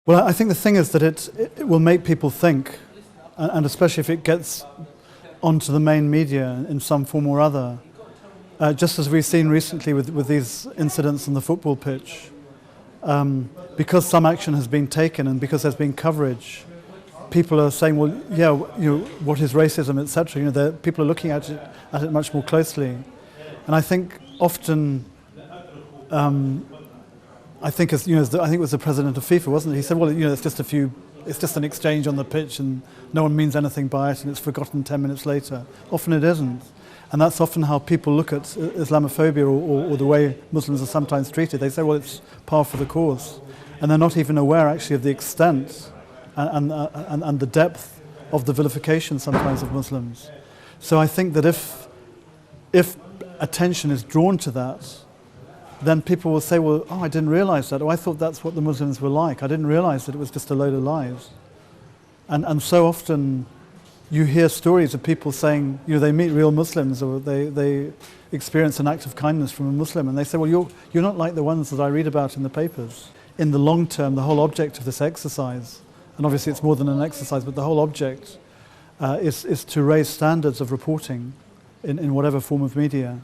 Well, I think the thing is that it will make people think, and especially if it gets onto the main media in some form or other. Just as we've seen recently with these incidents on the football pitch, because some action has been taken and because there's been coverage, people are saying, well, yeah, what is racism, etc. People are looking at it much more closely. And I think often, I think it was the president of FIFA, wasn't it? He said, well, it's just an exchange on the pitch and no one means anything by it and it's forgotten 10 minutes later. Often it isn't. And that's often how people look at Islamophobia or the way Muslims are sometimes treated. They say, well, it's par for the course. And they're not even aware actually of the extent and the depth of the vilification sometimes of Muslims. So I think that if attention is drawn to that, then people will say, well, oh, I didn't realize that. Oh, I thought that's what the Muslims were like. I didn't realize that it was just a load of lies. And so often you hear stories of people saying, they meet real Muslims or they experience an act of kindness from a Muslim and they say, well, you're not like the ones that I read about in the papers. In the long term, the whole object of this exercise, and obviously it's more than an exercise, but the whole object is to raise standards of reporting in whatever form of media,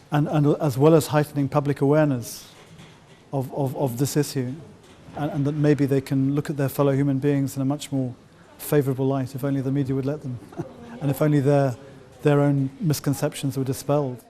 and as well as heightening public awareness of this issue, and that maybe they can look at their fellow human beings in a much more favourable light if only the media would let them, and if only their own misconceptions were dispelled.